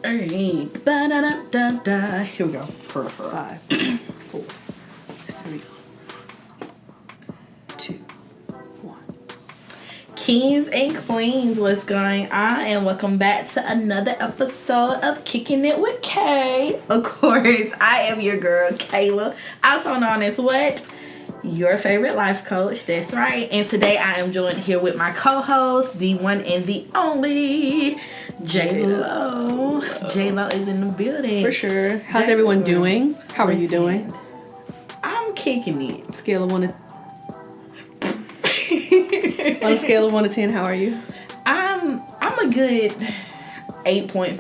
Alright. Ba-da-da-da-da. Here we go. 5, 4, 3, 2, 1. Kings and queens, what's going on? And welcome back to another episode of Kicking It with Kay. Of course, I am your girl, Kayla. Also known as what? Your favorite life coach. That's right. And today I am joined here with my co-host, the one and the only J-Lo. J-Lo is in the building. For sure. How's everyone doing? How are you doing? I'm kicking it. Scale of 1 to... On a scale of 1 to 10, how are you? I'm a good 8.5.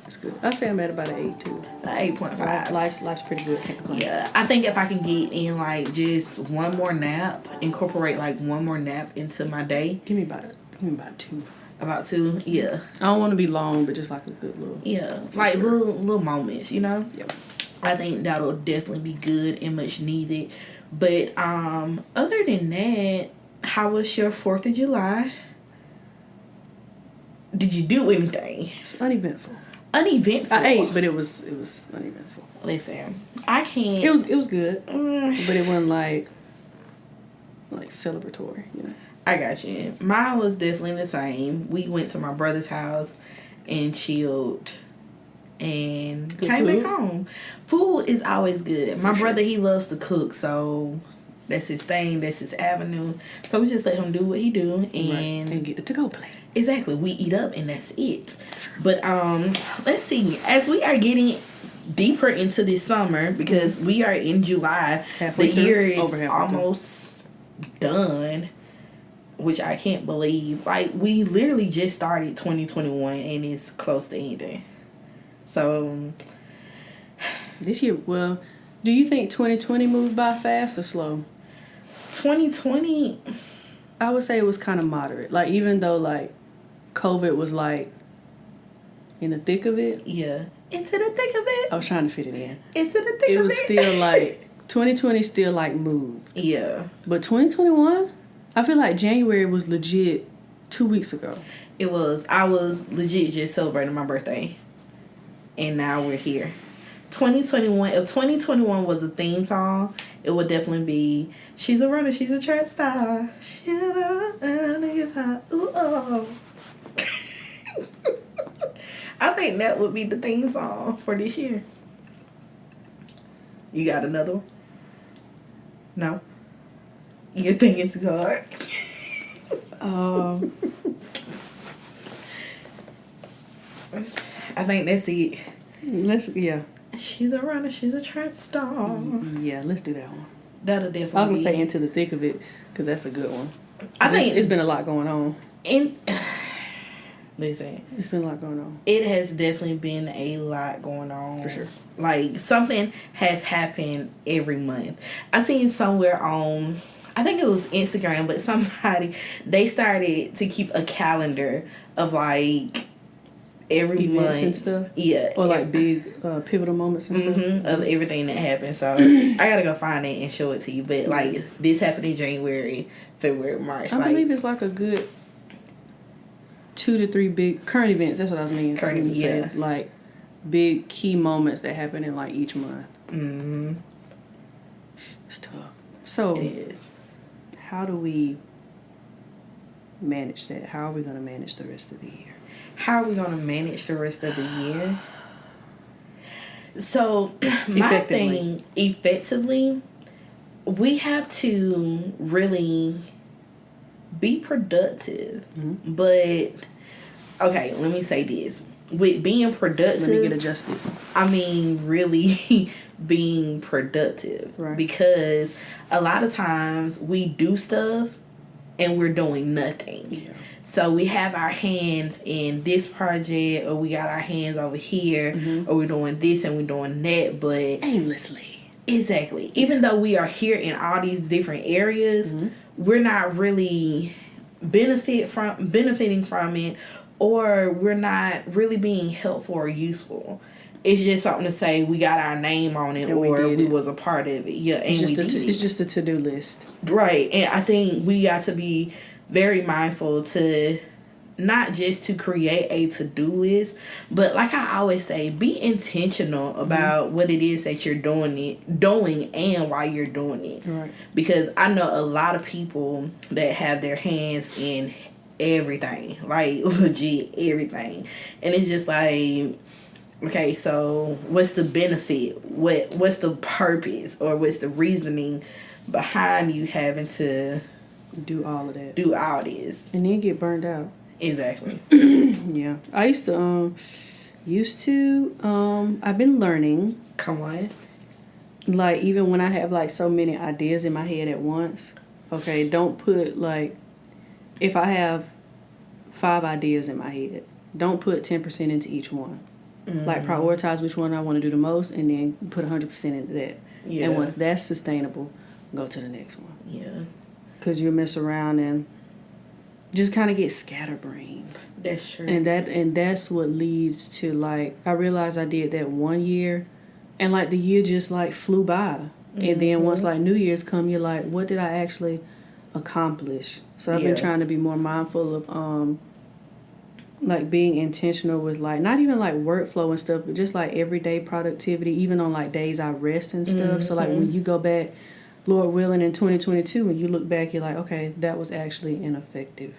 That's good. I say I'm at about an 8 too. 8.5. Life's pretty good. Can't complain. Yeah, I think if I can get in like just one more nap, incorporate like one more nap into my day. Give me about 2. About 2, yeah. I don't want to be long, but just like a good little. Yeah, like sure. little moments, you know. Yep. I think that'll definitely be good and much needed. But other than that, how was your 4th of July? Did you do anything? It's uneventful. Uneventful. I ate, but it was uneventful. Listen, I can't. It was good, but it wasn't like celebratory, you know. I got you. Mine was definitely the same. We went to my brother's house and chilled and Good came food? back home. Food is always good. My brother, he loves to cook, so that's his thing. That's his avenue. So we just let him do what he do And get the to-go plate. Exactly. We eat up and that's it. But let's see. As we are getting deeper into this summer, because we are in July, Halfway the year through? is almost done, which I can't believe. Like, we literally just started 2021 and it's close to ending. So This year, well, do you think 2020 moved by fast or slow? 2020, I would say it was kind of moderate. Like, even though, like, COVID was, like, in the thick of it. yeah. Into the thick of it. I was trying to fit it in. Into the thick of it. It was still, like, 2020 still, like, moved. Yeah. But 2021, I feel like January was legit 2 weeks ago. It was. I was legit just celebrating my birthday. And now we're here. 2021. If 2021 was a theme song, it would definitely be "She's a Runner, She's a Track Star." Ooh, oh. I think that would be the theme song for this year. You got another one? No? You think it's God? I think that's it. Yeah. She's a runner, she's a track star. Yeah, let's do that one. That'll definitely I was going to say Into the Thick of It, because that's a good one. I think it's been a lot going on. Listen, It's been a lot going on. it has definitely been a lot going on. For sure. Like, something has happened every month. I seen somewhere on, I think it was Instagram, but somebody, they started to keep a calendar of, like, every Events month and stuff? Yeah. Or like big pivotal moments and stuff? Of everything that happened. So I gotta go find it and show it to you. But like, this happened in January, February, March. I believe it's like a good 2 to 3 big current events. That's what I was meaning. Current events, yeah. Like big key moments that happen in like each month. Mm-hmm. It's tough. So It is. how do we manage that? How are we gonna manage the rest of the year? How are we gonna manage the rest of the year? So my thing, effectively, we have to really be productive. Mm-hmm. But okay, let me say this. With being productive, Let me get adjusted. I mean, really being productive. Right. Because a lot of times we do stuff and we're doing nothing. Yeah. So we have our hands in this project, or we got our hands over here, or we're doing this and we're doing that, but Aimlessly. exactly. Even though we are here in all these different areas, we're not really benefiting from it, or we're not really being helpful or useful. It's just something to say we got our name on it, And or we it. was a part of it. Yeah, and It's just a to-do list. Right, and I think we got to be very mindful to not just to create a to-do list, but like I always say, be intentional about what it is that you're doing and why you're doing it. Right. Because I know a lot of people that have their hands in everything, like legit everything, and it's just like, okay, so what's the benefit? What's the purpose, or what's the reasoning behind you having to Do all of that. do all this? And then get burned out. Exactly. Yeah. I used to I've been learning, Come on. like, even when I have like so many ideas in my head at once, okay, don't put like, if I have 5 ideas in my head, don't put 10% into each one. Like, prioritize which one I want to do the most, and then put 100% into that. Yeah. And once that's sustainable, go to the next one. Yeah. Because you'll mess around and just kind of get scatterbrained. That's true. And that's what leads to, like, I realized I did that one year, and like the year just like flew by. And then once like New Year's come, you're like, what did I actually accomplish? So I've been trying to be more mindful of like being intentional with like not even like workflow and stuff, but just like everyday productivity, even on like days I rest and stuff. So like when you go back, Lord willing, in 2022, when you look back, you're like, okay, that was actually an effective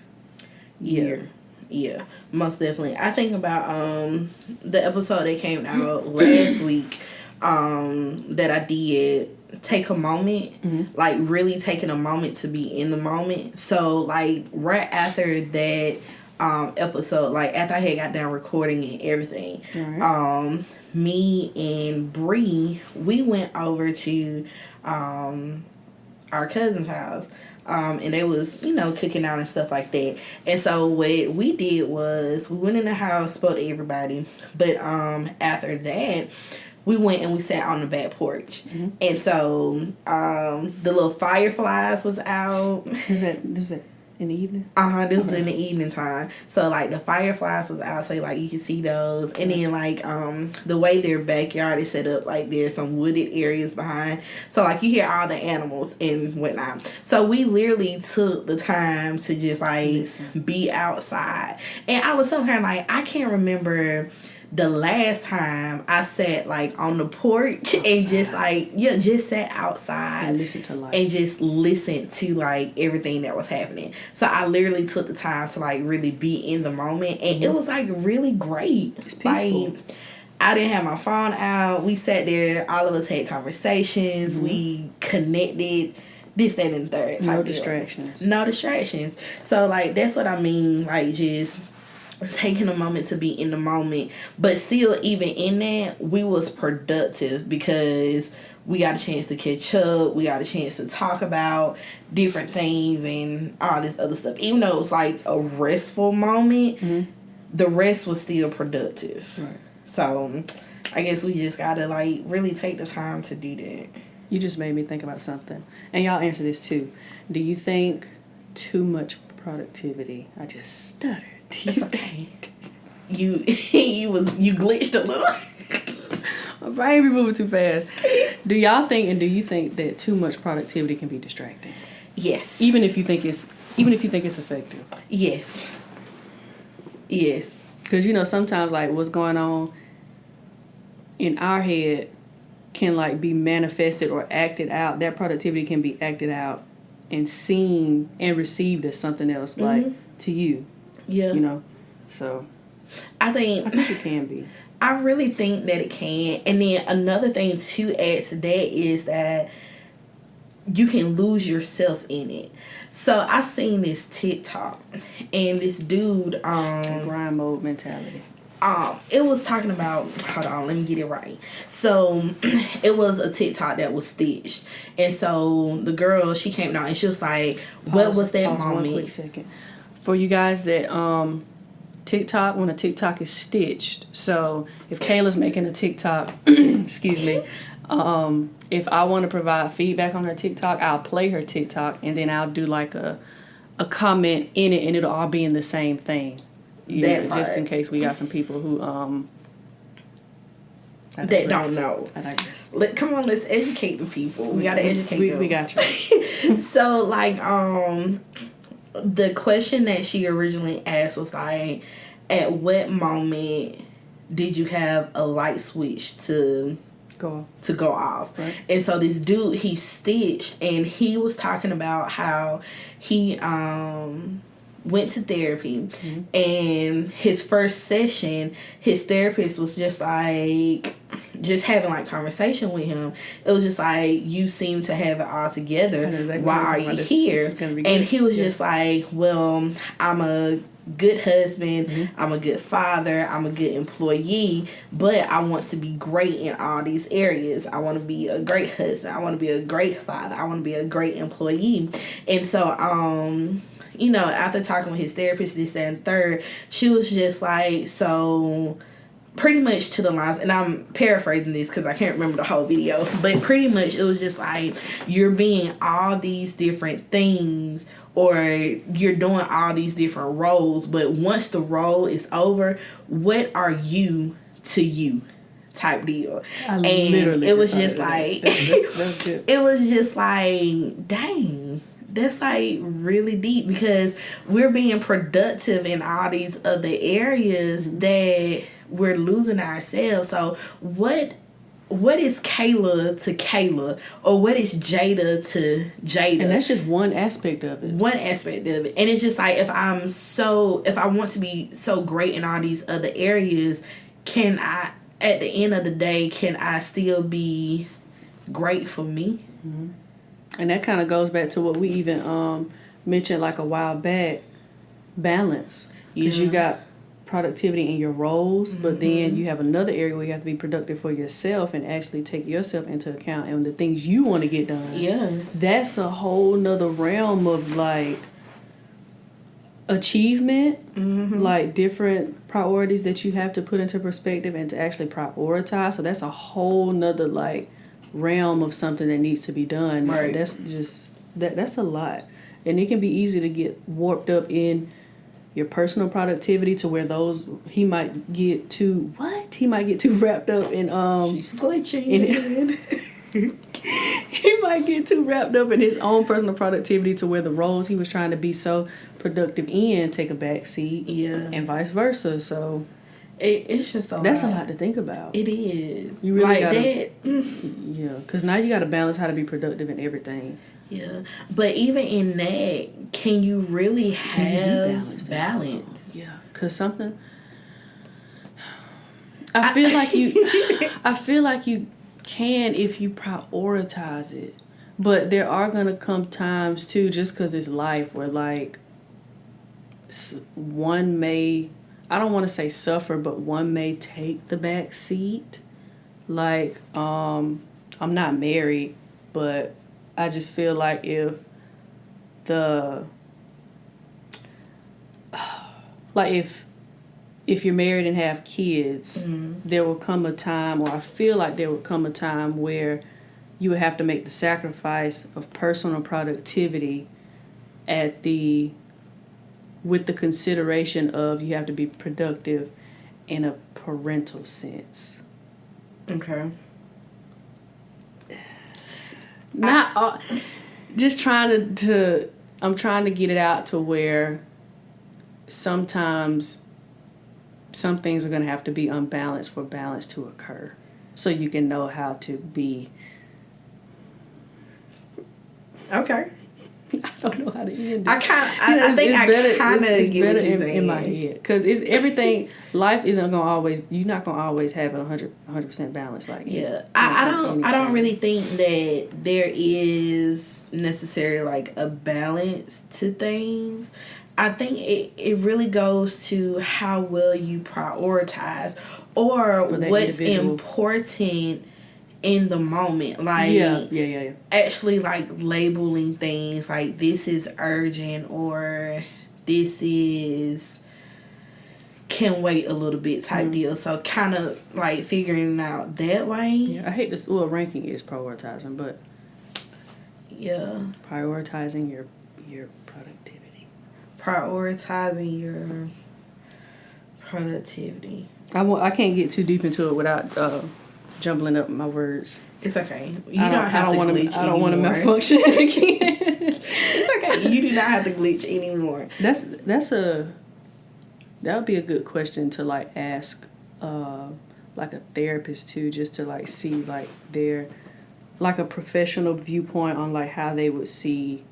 year. Yeah, most definitely. I think about the episode that came out last week that I did, take a moment, like really taking a moment to be in the moment. So like right after that episode, like after I had got down recording and everything, me and Bree, we went over to our cousin's house, and they was, you know, cooking out and stuff like that. And so what we did was we went in the house, spoke to everybody, but after that we went and we sat on the back porch. And so the little fireflies was out. Is that in the evening? This was in the evening time. So like the fireflies was out, so like you can see those. And then like the way their backyard is set up, like there's some wooded areas behind. So like you hear all the animals and whatnot. So we literally took the time to just like be outside. And I was telling her, like, I can't remember the last time I sat like on the porch and just like just sat outside and listen to life and just listened to like everything that was happening. So I literally took the time to like really be in the moment, and it was like really great. It's peaceful. Like, I didn't have my phone out. We sat there. All of us had conversations. We connected. This, that, and the third. No distractions. No distractions. So like that's what I mean. Like just taking a moment to be in the moment, but still even in that we was productive because we got a chance to catch up, we got a chance to talk about different things and all this other stuff. Even though it was like a restful moment, the rest was still productive. Right. So I guess we just gotta like really take the time to do that. You just made me think about something, and y'all answer this too. Do you think too much productivity? I just stuttered. It's okay. You glitched a little. My brain be moving too fast. Do you think that too much productivity can be distracting? Yes. Even if you think it's effective. Yes. Yes. Because you know sometimes like what's going on in our head can like be manifested or acted out. That productivity can be acted out and seen and received as something else, like to you. Yeah. You know, so I think it can be. I really think that it can. And then another thing to add to that is that you can lose yourself in it. So I seen this TikTok, and this dude grind mode mentality. It was talking about, hold on, let me get it right. So it was a TikTok that was stitched, and so the girl, she came down and she was like, what was that moment? One quick second. For you guys that TikTok, when a TikTok is stitched, so if Kayla's making a TikTok, excuse me, if I want to provide feedback on her TikTok, I'll play her TikTok and then I'll do like a comment in it, and it'll all be in the same thing. Just in case we got some people who that don't know. I digress. Come on, let's educate the people. We gotta educate them. We got you. So like the question that she originally asked was like, at what moment did you have a light switch to go off? Right. And so this dude, he stitched, and he was talking about how he went to therapy, and his first session, his therapist was just having like conversation with him. It was just like, you seem to have it all together. Exactly. Why are you here? And he was just like, well, I'm a good husband, I'm a good father, I'm a good employee, but I want to be great in all these areas. I want to be a great husband, I want to be a great father, I want to be a great employee. And so you know, after talking with his therapist, this, that, and third, she was just like, so pretty much to the lines, and I'm paraphrasing this because I can't remember the whole video, but pretty much it was just like, you're being all these different things, or you're doing all these different roles, but once the role is over, what are you to you? Type deal. And it was just like, that's good. it was just like, dang, that's like really deep, because we're being productive in all these other areas that we're losing ourselves. So what is Kayla to Kayla, or what is Jada to Jada? And that's just one aspect of it. One aspect of it. And it's just like, if I want to be so great in all these other areas, can I, at the end of the day, can I still be great for me? Mm-hmm. And that kind of goes back to what we even mentioned like a while back, balance. Because you got productivity in your roles, but then you have another area where you have to be productive for yourself and actually take yourself into account and the things you want to get done. Yeah. That's a whole nother realm of like achievement, like different priorities that you have to put into perspective and to actually prioritize. So that's a whole nother like realm of something that needs to be done. Right. That's just that's a lot. And it can be easy to get warped up in your personal productivity to where he might get too wrapped up in she's glitching. He might get too wrapped up in his own personal productivity to where the roles he was trying to be so productive in take a back seat. Yeah. And vice versa. So it's just that's a lot to think about. It is. You really like gotta, that. Yeah, because now you got to balance how to be productive in everything. Yeah, but even in that, can you really have balance? Yeah, because something. I feel like you. I feel like you can if you prioritize it, but there are gonna come times too, just because it's life, where like one may, I don't want to say suffer, but one may take the back seat. Like I'm not married, but I just feel like if you're married and have kids, there will come a time, or I feel like there will come a time where you would have to make the sacrifice of personal productivity with the consideration of you have to be productive in a parental sense. Okay. Just trying to I'm trying to get it out to where sometimes some things are going to have to be unbalanced for balance to occur, so you can know how to be. Okay. I don't know how to end it. I think I kind of get what you're saying in my head, because it's everything. Life isn't gonna always. You're not gonna always have 100% balance. Like I don't really think that there is necessarily like a balance to things. I think it really goes to how well you prioritize, or what's important in the moment. Like yeah. Actually like labeling things like this is urgent, or this is can wait a little bit type deal. So kind of like figuring it out that way. Yeah, I hate this. Well, ranking is prioritizing, but yeah, prioritizing your productivity. Prioritizing your productivity. I can't get too deep into it without jumbling up my words. It's okay. You don't have to glitch anymore. I don't want to malfunction again. It's okay. You do not have to glitch anymore. That would be a good question to like ask like a therapist too, just to like see like their like a professional viewpoint on like how they would see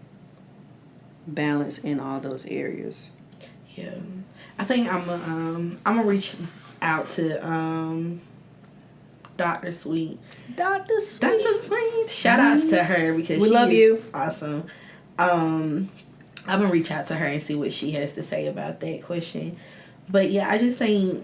balance in all those areas. Yeah. I think I'm gonna reach out to Dr. Sweet. Dr. Sweet. Shout outs to her because we love you. Awesome. I'm gonna reach out to her and see what she has to say about that question. But yeah, I just think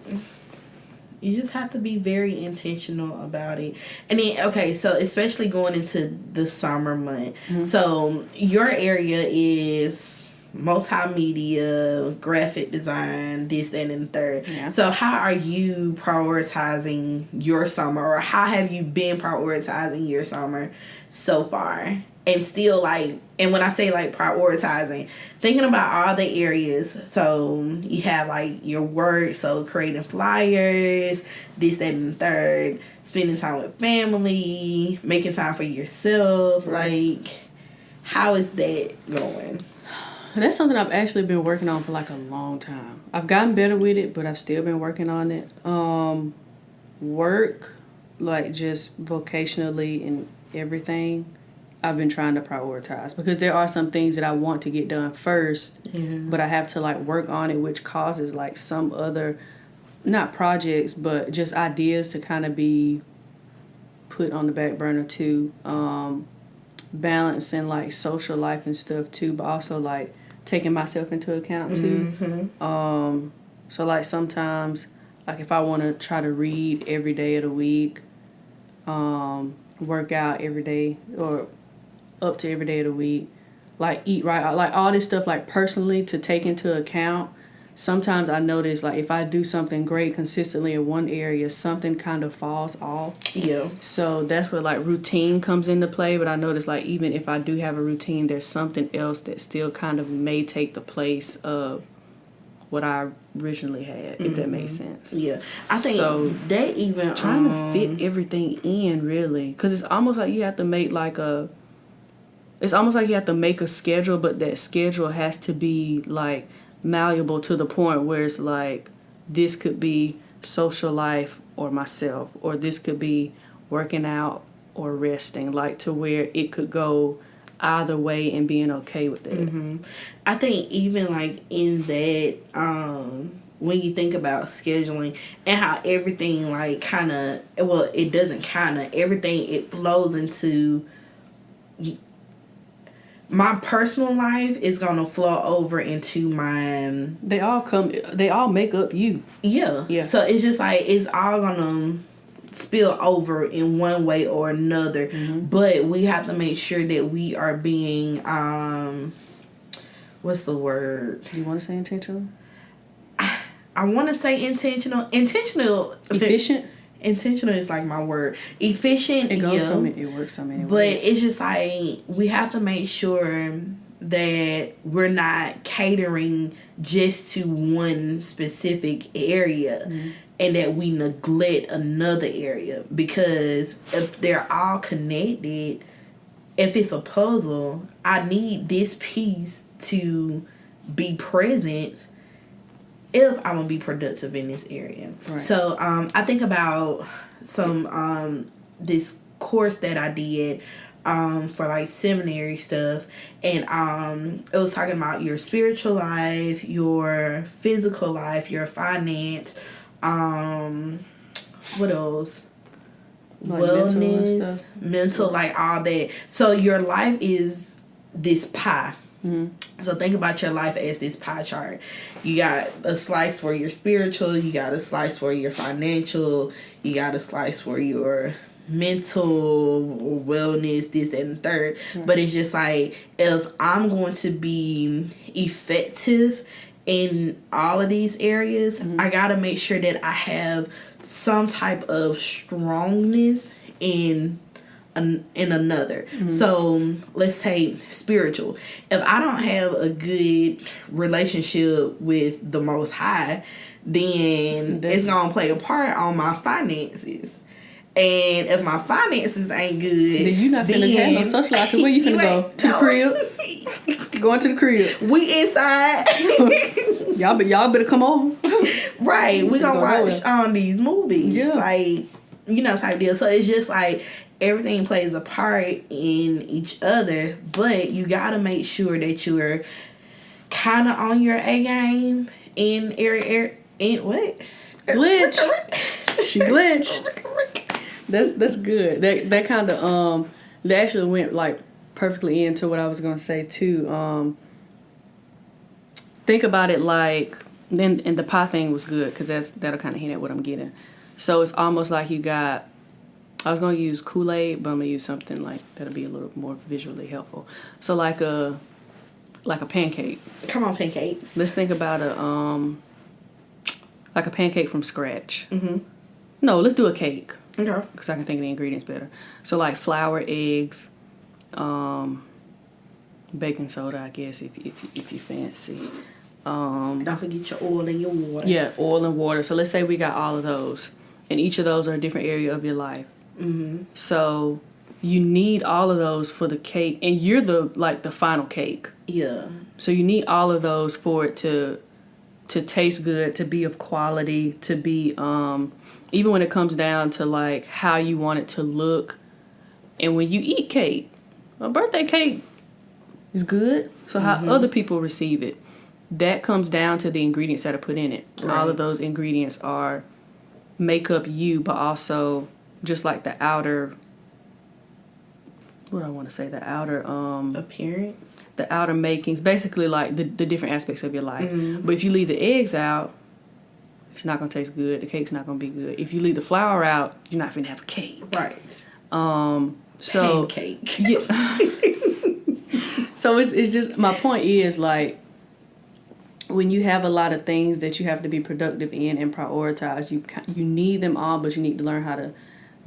you just have to be very intentional about it. And then, okay, so especially going into the summer month. Mm-hmm. So your area is multimedia, graphic design, this, that, and the third. Yeah. So how are you prioritizing your summer, or how have you been prioritizing your summer so far? And still, like, and when I say, like, prioritizing, thinking about all the areas. So you have, like, your work, so creating flyers, this, that, and the third, spending time with family, making time for yourself. Right. Like, how is that going? That's something I've actually been working on for, like, a long time. I've gotten better with it, but I've still been working on it. Work, like, just vocationally and everything, I've been trying to prioritize because there are some things that I want to get done first, but I have to like work on it, which causes like some other, not projects, but just ideas to kind of be put on the back burner too. Balancing like social life and stuff too, but also like taking myself into account too. Mm-hmm. So like sometimes, like if I want to try to read every day of the week, work out every day or up to every day of the week, like eat right, like all this stuff like personally to take into account. Sometimes I notice like if I do something great consistently in one area, something kind of falls off. Yeah. So that's where like routine comes into play. But I notice like even if I do have a routine, there's something else that still kind of may take the place of what I originally had, if that makes sense. Yeah. I think so that even trying to fit everything in really, because it's almost like you have to make like a, it's almost like you have to make a schedule, but that schedule has to be like malleable to the point where it's like this could be social life or myself, or this could be working out or resting, like to where it could go either way and being okay with that. Mm-hmm. I think even like in that when you think about scheduling and how everything like kind of, well, it doesn't kind of, everything it flows into my personal life is gonna flow over into my. They all make up you. Yeah. Yeah. So it's just like it's all gonna spill over in one way or another. Mm-hmm. But we have to make sure that we are being what's the word? You want to say intentional? I want to say intentional. Efficient. Intentional is like my word. Efficient. It goes it works so many ways. But it's just like we have to make sure that we're not catering just to one specific area, and that we neglect another area, because if they're all connected, if it's a puzzle, I need this piece to be present if I'm gonna be productive in this area. Right. So I think about some this course that I did for like seminary stuff, and it was talking about your spiritual life, your physical life, your finance, what else? Like wellness, mental, like all that. So your life is this pie. Mm-hmm. So think about your life as this pie chart. You got a slice for your spiritual, you got a slice for your financial, you got a slice for your mental wellness, this, that, and the third. Mm-hmm. But it's just like, if I'm going to be effective in all of these areas, I gotta make sure that I have some type of strongness in another. So let's take spiritual. If I don't have a good relationship with the Most High, then it's gonna play a part on my finances. And if my finances ain't good, then you not finna have no social life. Where you finna go? To the crib? Going to the crib. We inside. y'all better come over. Right. We gonna watch these movies. Yeah. Like, type deal. So it's just like everything plays a part in each other, but you gotta make sure that you're kind of on your A game in what? Glitch. She glitched. That's good. That kind of that actually went like perfectly into what I was gonna say too. Think about it like then, and the pie thing was good because that'll kind of hint at what I'm getting. So it's almost like you got. I was gonna use Kool-Aid, but I'm gonna use something like that'll be a little more visually helpful. So like a pancake. Come on, pancakes. Let's think about like a pancake from scratch. Mm-hmm. No, let's do a cake. Okay. Because I can think of the ingredients better. So like flour, eggs, baking soda, I guess if you fancy. Don't forget your oil and your water. Yeah, oil and water. So let's say we got all of those, and each of those are a different area of your life. Mm-hmm. So you need all of those for the cake, and you're the final cake. Yeah. So you need all of those for it to taste good, to be of quality, to be even when it comes down to like how you want it to look. And when you eat cake, a birthday cake is good. So how other people receive it, that comes down to the ingredients that are put in it. Right. All of those ingredients make up you, but also just like the outer, what do I want to say, the outer appearance, the outer makings, basically like the different aspects of your life. But if you leave the eggs out, it's not gonna taste good. The cake's not gonna be good. If you leave the flour out, you're not gonna have a cake. Right. So pancake. Yeah. So it's just, my point is like, when you have a lot of things that you have to be productive in and prioritize, you need them all, but you need to learn how to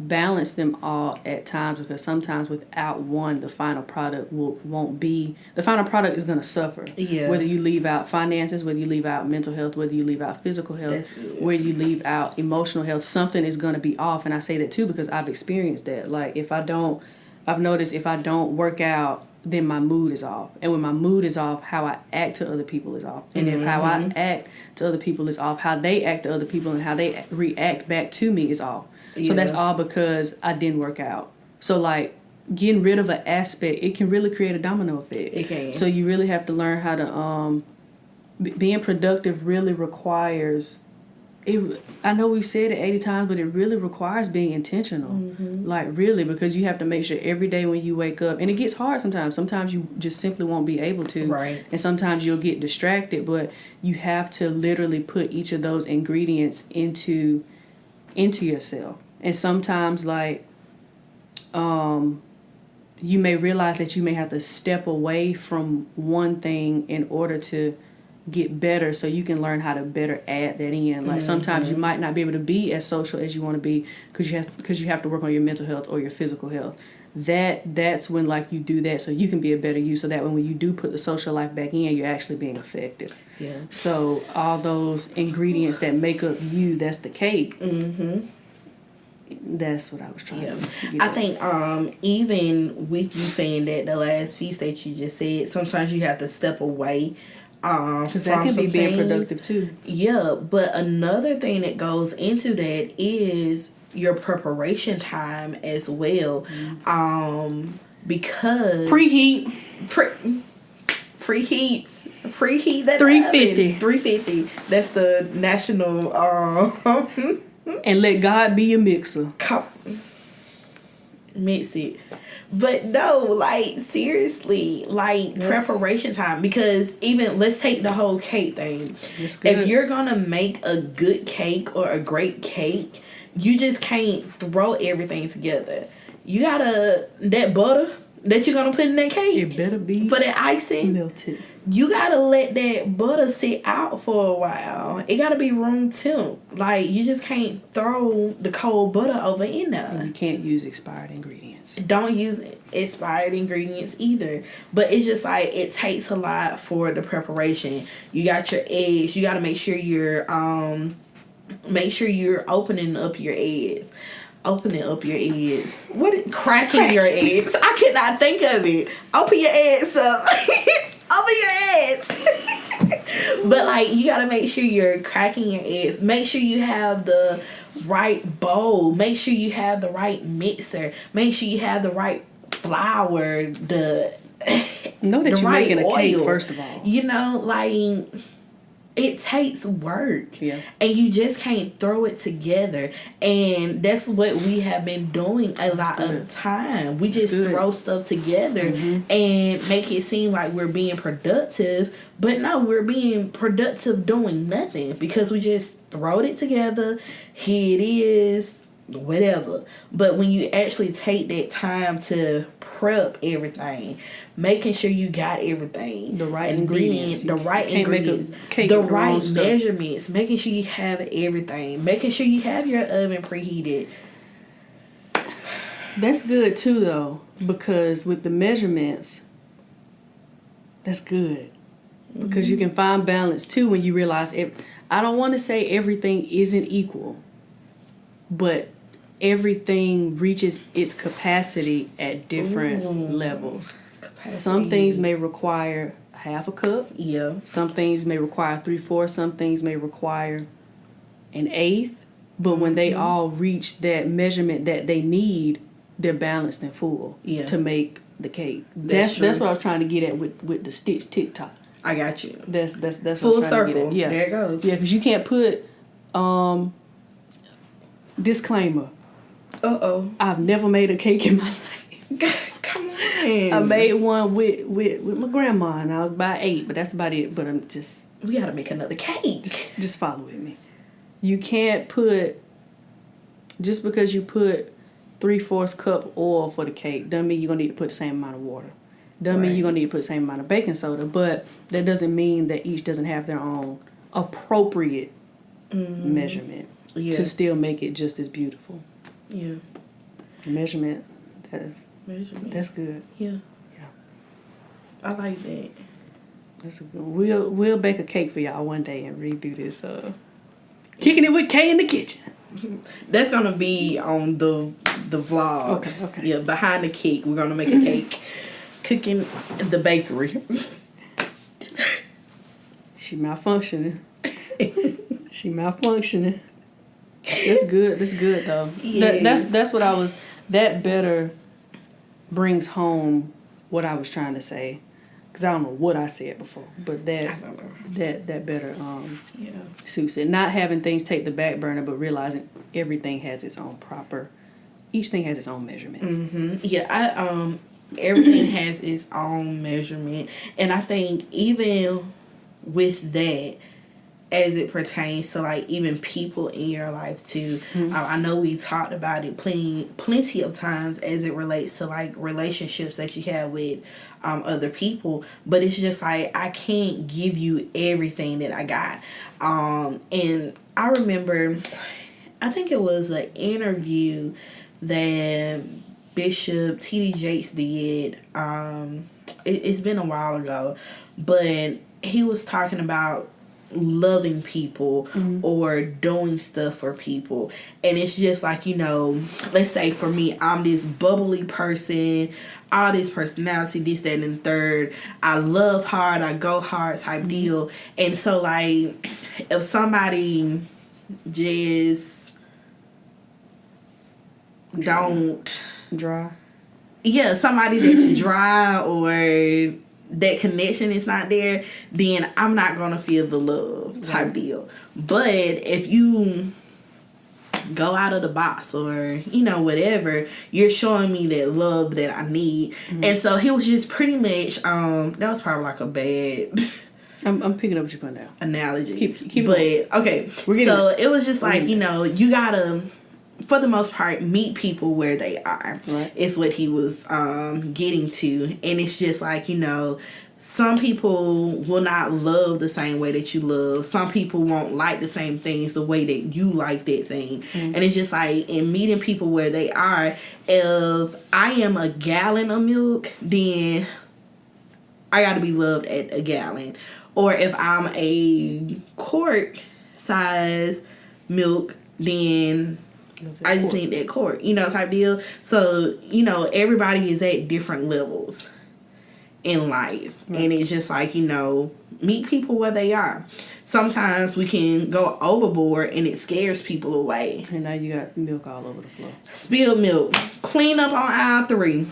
balance them all at times, because sometimes without one, the final product won't be, the final product is going to suffer. Yeah. Whether you leave out finances, whether you leave out mental health, whether you leave out physical health, whether you leave out emotional health, something is going to be off. And I say that too because I've experienced that. Like I've noticed if I don't work out, then my mood is off. And when my mood is off, how I act to other people is off. And if how I act to other people is off, how they act to other people and how they react back to me is off. So that's all because I didn't work out. So like getting rid of an aspect, it can really create a domino effect. It can. So you really have to learn how to being productive really requires it. I know we've said it 80 times, but it really requires being intentional. Like really, because you have to make sure every day when you wake up, and it gets hard sometimes. Sometimes you just simply won't be able to. Right. And sometimes you'll get distracted, but you have to literally put each of those ingredients into yourself. And sometimes like you may realize that you may have to step away from one thing in order to get better, so you can learn how to better add that in. Like sometimes you might not be able to be as social as you want to be because you have to work on your mental health or your physical health. That's when like you do that so you can be a better you, so that when you do put the social life back in, you're actually being effective. Yeah. So all those ingredients that make up you, that's the cake. That's what I was trying to get I think even with you saying that, the last piece that you just said, sometimes you have to step away because that can be being productive too. Yeah, but another thing that goes into that is your preparation time as well. Because preheat that 350. 350. That's the national and let God be your mixer. Mix it. But no, like seriously, like preparation time, because even let's take the whole cake thing. If you're gonna make a good cake or a great cake, you just can't throw everything together. You gotta, that butter that you're gonna put in that cake, it better be for that icing melted. You gotta let that butter sit out for a while. It gotta be room temp. Like you just can't throw the cold butter over in there. And you can't use expired ingredients. Don't use expired ingredients either. But it's just like it takes a lot for the preparation. You got your eggs. You gotta make sure you're opening up your eggs. Opening up your eggs. Cracking your eggs? I could not think of it. Open your eggs up. Open your eggs. But like, you gotta make sure you're cracking your eggs. Make sure you have the right bowl. Make sure you have the right mixer. Make sure you have the right flour. Know that you're making a cake, first of all. You know, like, it takes work. Yeah. And you just can't throw it together. And that's what we have been doing a lot of the time. We just throw stuff together and make it seem like we're being productive. But no, we're being productive doing nothing because we just throwed it together. Here it is, whatever. But when you actually take that time to prep everything, making sure you got everything, the right ingredients, the right measurements, making sure you have everything, making sure you have your oven preheated. That's good too, though, because with the measurements, that's good because you can find balance too when you realize I don't want to say everything isn't equal, but everything reaches its capacity at different levels. Some things may require half a cup. Yeah. Some things may require 3/4. Some things may require an eighth. But when they all reach that measurement that they need, they're balanced and full to make the cake. That's what I was trying to get at with the stitch TikTok. I got you. That's full what I'm trying circle. To get at. Yeah, there it goes. Yeah, because you can't put disclaimer. I've never made a cake in my life. Come on. I made one with my grandma and I was about 8, but that's about it. But I'm just... We gotta make another cake. Just follow with me. You can't put... Just because you put 3/4 cup oil for the cake doesn't mean you're going to need to put the same amount of water. Doesn't mean you're going to need to put the same amount of baking soda. But that doesn't mean that each doesn't have their own appropriate measurement to still make it just as beautiful. Yeah. Measurement. Measurement. That's good. Yeah. I like that. That's a good. We'll bake a cake for y'all one day and redo this. Kicking it with Kay in the kitchen. That's gonna be on the vlog. Okay. Yeah, behind the cake, we're gonna make a cake. Cooking in the bakery. She malfunctioning. That's good. That's good though. Yes. That's what I was. That better brings home what I was trying to say, because I don't know what I said before, but that better suits it. Not having things take the back burner, but realizing everything has its own each thing has its own measurement. Mm-hmm. Yeah, everything has its own measurement, and I think even with that, as it pertains to like even people in your life too. I know we talked about it plenty of times as it relates to like relationships that you have with other people, but it's just like I can't give you everything that I got. And I remember, I think it was an interview that Bishop T.D. Jakes did. It's been a while ago, but he was talking about loving people or doing stuff for people, and it's just like, you know, let's say for me, I'm this bubbly person, all this personality, this, that, and the third. I love hard, I go hard type deal. And so like, if somebody just don't dry, somebody that's dry or that connection is not there, then I'm not gonna feel the love type deal. But if you go out of the box or, you know, whatever, you're showing me that love that I need. And so he was just pretty much that was probably like a bad I'm picking up what you're putting down. Analogy. Keep but going. Okay, so it was just like, you know, you gotta, for the most part, meet people where they are. Right. Is what he was getting to. And it's just like, you know, some people will not love the same way that you love. Some people won't like the same things the way that you like that thing. And it's just like, in meeting people where they are, if I am a gallon of milk, then I gotta be loved at a gallon. Or if I'm a quart size milk, then I just need that court, type deal. So, everybody is at different levels in life. Right. And it's just like, meet people where they are. Sometimes we can go overboard and it scares people away. And now you got milk all over the floor. Spilled milk. Clean up on aisle 3.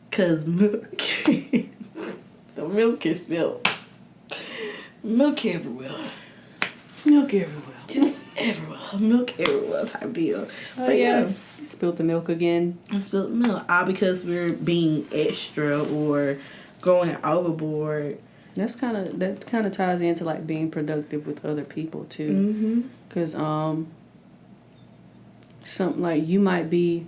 Because milk, the milk is spilled. Milk everywhere. Milk everywhere. Just everywhere. Milk everywhere type deal. Oh, but yeah. You spilled the milk again. I spilled milk. All because we're being extra or going overboard. That kind of ties into like being productive with other people too. Because something like you might be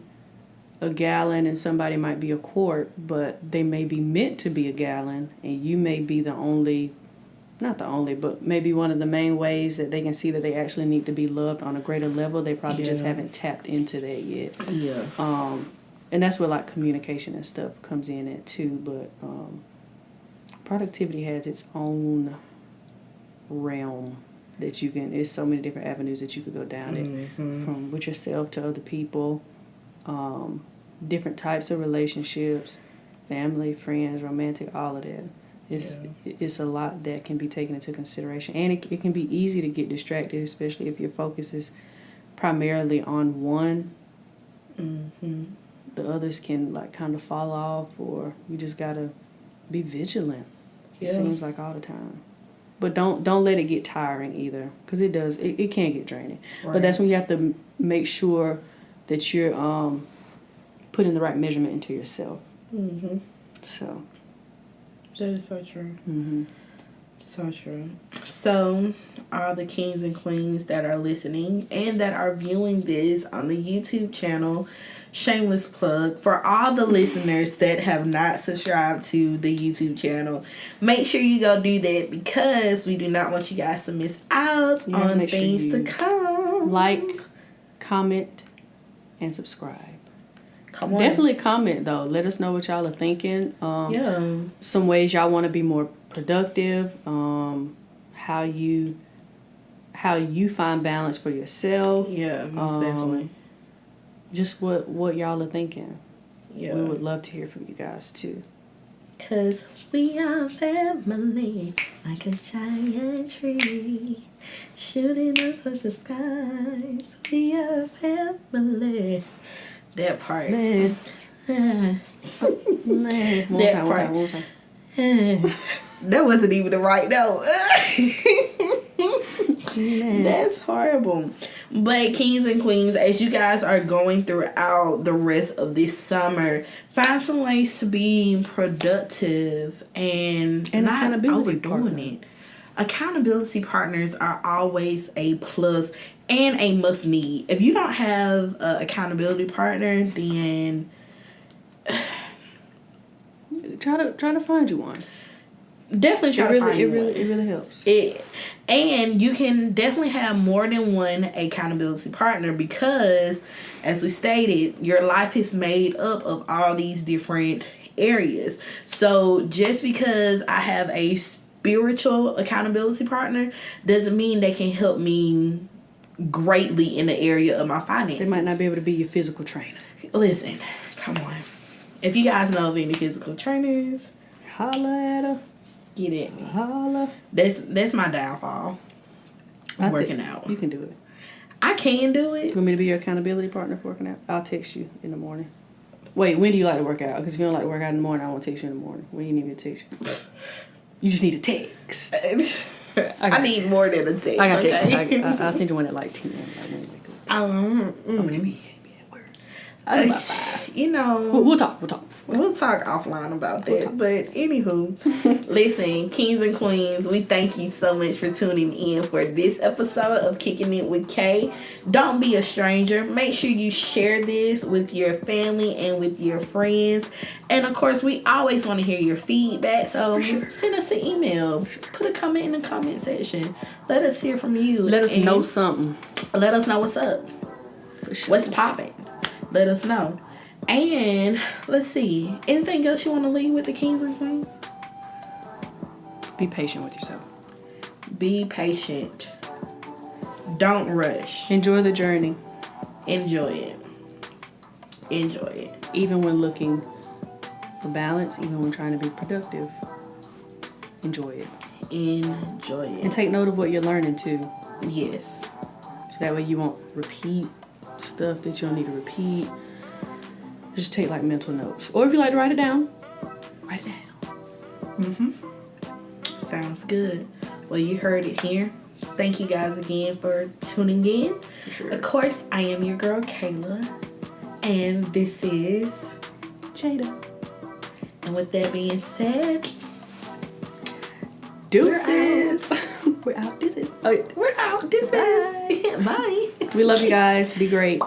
a gallon and somebody might be a quart, but they may be meant to be a gallon and you may be not the only, but maybe one of the main ways that they can see that they actually need to be loved on a greater level. They probably just haven't tapped into that yet. Yeah. And that's where like communication and stuff comes in at too. But productivity has its own realm that you can. There's so many different avenues that you could go down it, from with yourself to other people, different types of relationships, family, friends, romantic, all of that. It's a lot that can be taken into consideration, and it can be easy to get distracted, especially if your focus is primarily on one. The others can like kind of fall off, or you just gotta be vigilant. It seems like all the time, but don't let it get tiring either, because it does. It can get draining. Right. But that's when you have to make sure that you're putting the right measurement into yourself. So. That is so true. So true. So, all the kings and queens that are listening and that are viewing this on the YouTube channel, shameless plug, for all the listeners that have not subscribed to the YouTube channel, make sure you go do that, because we do not want you guys to miss out on things to come. Like, comment, and subscribe. Definitely comment though. Let us know what y'all are thinking. Some ways y'all want to be more productive. How you find balance for yourself. Yeah, most definitely. Just what y'all are thinking. Yeah, we would love to hear from you guys too. 'Cause we are family, like a giant tree, shooting up towards the skies. We are family. That part. That part. That wasn't even the right note. That's horrible. But kings and queens, as you guys are going throughout the rest of this summer, find some ways to be productive and not overdoing it. Accountability partners are always a plus and a must need. If you don't have an accountability partner, then try to find you one. Definitely try to find one. It really helps. And you can definitely have more than one accountability partner, because, as we stated, your life is made up of all these different areas. So just because I have a spiritual accountability partner doesn't mean they can help me greatly in the area of my finances. They might not be able to be your physical trainer. Listen, come on. If you guys know of any physical trainers, holla at her. Get at me. Holla. That's my downfall. Working out. You can do it. I can do it. You want me to be your accountability partner for working out? I'll text you in the morning. Wait, when do you like to work out? Because if you don't like to work out in the morning, I won't text you in the morning. When do you need me to text you? You just need a text. I need more than a text. I got okay? I'll send you one at like 10. I'm going to be at work. About 5. We'll talk. We'll talk offline about that. But anywho, listen, kings and queens, we thank you so much for tuning in for this episode of Kicking It with Kay. Don't be a stranger. Make sure you share this with your family and with your friends. And of course, we always want to hear your feedback. So send us an email. Put a comment in the comment section. Let us hear from you. Let us know something. Let us know what's up. What's popping. Let us know. And let's see. Anything else you want to leave with the kings and queens? Be patient with yourself. Be patient. Don't rush. Enjoy the journey. Enjoy it. Enjoy it. Even when looking for balance, even when trying to be productive. Enjoy it. Enjoy it. And take note of what you're learning too. Yes. So that way you won't repeat stuff that you don't need to repeat. Just take like mental notes. Or if you like to write it down, write it down. Sounds good. Well, you heard it here. Thank you guys again for tuning in. Sure. Of course, I am your girl, Kayla. And this is Jada. And with that being said, Deuces. We're out. Deuces. we're out. This is bye. We love you guys. Be great.